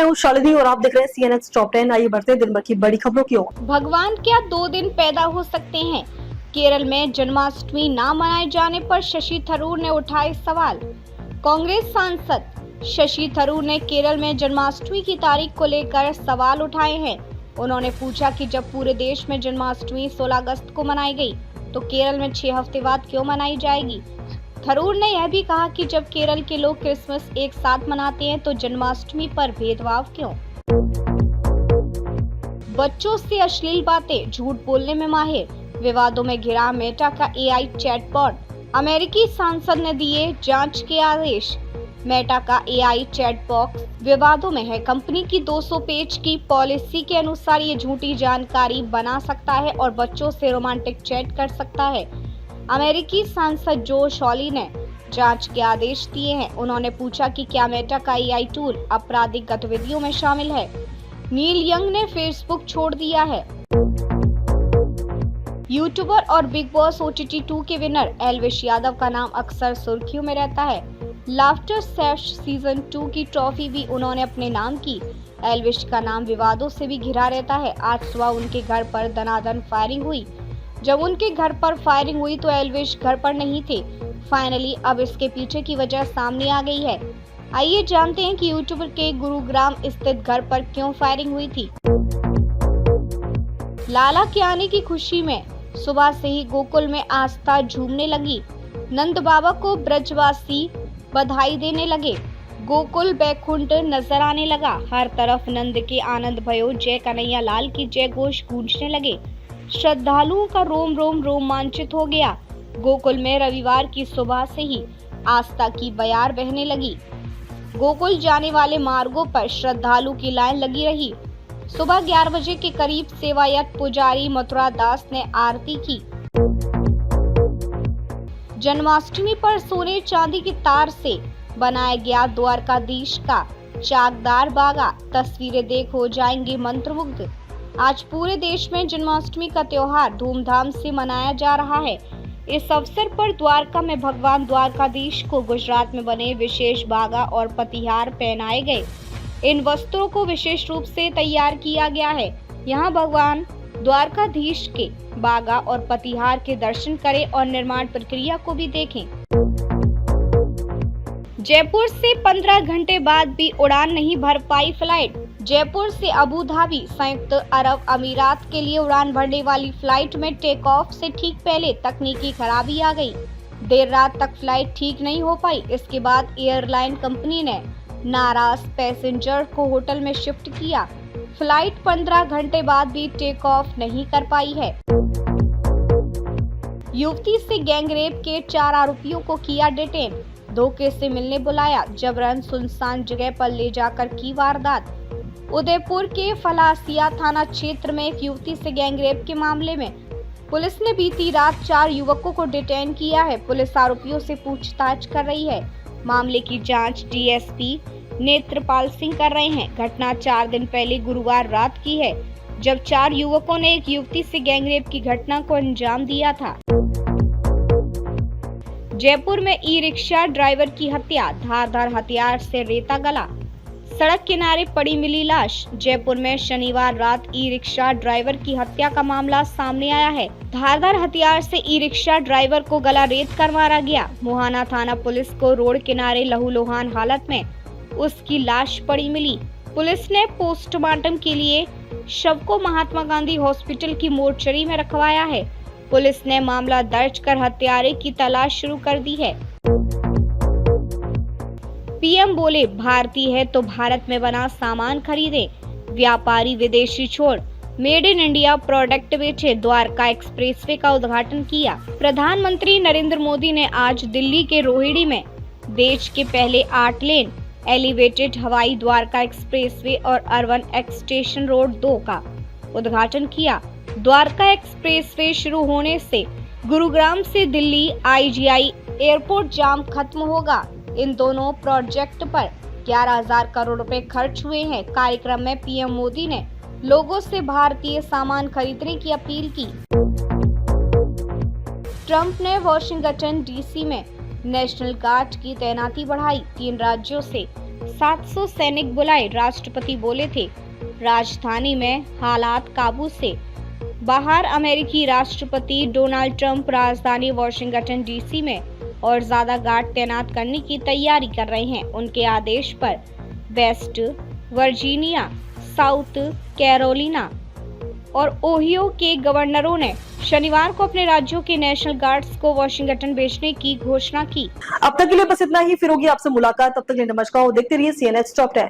मैं हूँ शालिनी और आप देख रहे हैं CNN टॉप 10। आइए बढ़ते हैं दिन भर की बड़ी खबरों की ओर। भगवान क्या 2 दिन पैदा हो सकते हैं? केरल में जन्माष्टमी ना मनाए जाने पर शशि थरूर ने उठाए सवाल। कांग्रेस सांसद शशि थरूर ने केरल में जन्माष्टमी की तारीख को लेकर सवाल उठाए हैं। उन्होंने पूछा कि जब पूरे देश में जन्माष्टमी 16 अगस्त को मनाई गई, तो केरल में 6 हफ्ते बाद क्यों मनाई जाएगी? थरूर ने यह भी कहा कि जब केरल के लोग क्रिसमस एक साथ मनाते हैं, तो जन्माष्टमी पर भेदभाव क्यों? बच्चों से अश्लील बातें, झूठ बोलने में माहिर, विवादों में घिरा मेटा का AI चैटबॉट। अमेरिकी सांसद ने दिए जांच के आदेश। मेटा का AI चैटबॉक्स विवादों में है। कंपनी की 200 पेज की पॉलिसी के अनुसार ये झूठी जानकारी बना सकता है और बच्चों से रोमांटिक चैट कर सकता है। अमेरिकी सांसद जो शॉली ने जांच के आदेश दिए हैं। उन्होंने पूछा कि क्या मेटा का AI टूल आपराधिक गतिविधियों में शामिल है। नील यंग ने फेसबुक छोड़ दिया है। यूट्यूबर और बिग बॉस OTT 2 के विनर एल्विश यादव का नाम अक्सर सुर्खियों में रहता है। लाफ्टर सेश सीजन 2 की ट्रॉफी भी उन्होंने अपने नाम की। एल्विश का नाम विवादों से भी घिरा रहता है। आज सुबह उनके घर पर दनादन फायरिंग हुई। जब उनके घर पर फायरिंग हुई तो एल्विश घर पर नहीं थे। फाइनली अब इसके पीछे की वजह सामने आ गई है। आइए जानते हैं कि यूट्यूबर के गुरुग्राम स्थित घर पर क्यों फायरिंग हुई थी। लाला के आने की खुशी में सुबह से ही गोकुल में आस्था झूमने लगी। नंद बाबा को ब्रजवासी बधाई देने लगे। गोकुल बैकुंठ नजर आने लगा। हर तरफ नंद के आनंद भयो जय कन्हैया लाल की जय घोष गूंजने लगे। श्रद्धालुओं का रोम रोम रोमांचित हो गया। गोकुल में रविवार की सुबह से ही आस्था की बयार बहने लगी। गोकुल जाने वाले मार्गों पर श्रद्धालु की लाइन लगी रही। सुबह 11 बजे के करीब सेवायत पुजारी मथुरा दास ने आरती की। जन्माष्टमी पर सोने चांदी की तार से बनाया गया द्वारकाधीश का चाकदार बागा। तस्वीरें देख हो जाएंगे मंत्रमुग्ध। आज पूरे देश में जन्माष्टमी का त्योहार धूमधाम से मनाया जा रहा है। इस अवसर पर द्वारका में भगवान द्वारकाधीश को गुजरात में बने विशेष बागा और पतिहार पहनाए गए। इन वस्त्रों को विशेष रूप से तैयार किया गया है। यहाँ भगवान द्वारकाधीश के बागा और पतिहार के दर्शन करें और निर्माण प्रक्रिया को भी देखें। जयपुर से 15 घंटे बाद भी उड़ान नहीं भर पाई फ्लाइट। जयपुर से अबू धाबी संयुक्त अरब अमीरात के लिए उड़ान भरने वाली फ्लाइट में टेक ऑफ से ठीक पहले तकनीकी खराबी आ गई। देर रात तक फ्लाइट ठीक नहीं हो पाई। इसके बाद एयरलाइन कंपनी ने नाराज पैसेंजर को होटल में शिफ्ट किया। फ्लाइट 15 घंटे बाद भी टेक ऑफ नहीं कर पाई है। युवती से गैंगरेप के 4 आरोपियों को किया डिटेन। धोखे से मिलने बुलाया, जबरन सुनसान जगह पर ले जाकर की वारदात। उदयपुर के फलासिया थाना क्षेत्र में एक युवती से गैंगरेप के मामले में पुलिस ने बीती रात 4 युवकों को डिटेन किया है। पुलिस आरोपियों से पूछताछ कर रही है। मामले की जांच DSP नेत्रपाल सिंह कर रहे हैं। घटना 4 दिन पहले गुरुवार रात की है, जब 4 युवकों ने एक युवती से गैंगरेप की घटना को अंजाम दिया था। जयपुर में ई-रिक्शा ड्राइवर की हत्या, धारदार हथियार से रेता गला। सड़क किनारे पड़ी मिली लाश। जयपुर में शनिवार रात ई-रिक्शा ड्राइवर की हत्या का मामला सामने आया है। धारदार हथियार से ई-रिक्शा ड्राइवर को गला रेत कर मारा गया। मुहाना थाना पुलिस को रोड किनारे लहूलुहान हालत में उसकी लाश पड़ी मिली। पुलिस ने पोस्टमार्टम के लिए शव को महात्मा गांधी हॉस्पिटल की मोर्चरी में रखवाया है। पुलिस ने मामला दर्ज कर हत्यारे की तलाश शुरू कर दी है। PM बोले, भारतीय है तो भारत में बना सामान खरीदे। व्यापारी विदेशी छोड़ मेड इन इंडिया प्रोडक्ट बेचे। द्वारका एक्सप्रेसवे का उद्घाटन किया। प्रधानमंत्री नरेंद्र मोदी ने आज दिल्ली के रोहिणी में देश के पहले 8 लेन एलिवेटेड हवाई द्वारका एक्सप्रेसवे और अर्बन एक्सटेंशन रोड 2 का उद्घाटन किया। द्वारका एक्सप्रेसवे शुरू होने से गुरुग्राम से दिल्ली IGI एयरपोर्ट जाम खत्म होगा। इन दोनों प्रोजेक्ट पर 11,000 करोड़ रुपए खर्च हुए हैं। कार्यक्रम में PM मोदी ने लोगों से भारतीय सामान खरीदने की अपील की। ट्रंप ने वॉशिंगटन DC में नेशनल गार्ड की तैनाती बढ़ाई। 3 राज्यों से 700 सैनिक बुलाए, राष्ट्रपति बोले थे राजधानी में हालात काबू से बाहर। अमेरिकी राष्ट्रपति डोनाल्ड ट्रंप राजधानी वॉशिंगटन डीसी में और ज्यादा गार्ड तैनात करने की तैयारी कर रहे हैं। उनके आदेश पर वेस्ट वर्जीनिया, साउथ कैरोलिना और ओहियो के गवर्नरों ने शनिवार को अपने राज्यों के नेशनल गार्ड्स को वॉशिंगटन भेजने की घोषणा की। अब तक के लिए बस इतना ही। फिर होगी आपसे मुलाकात, तब तक के लिए नमस्कार और देखते रहिए CNN टॉप 10।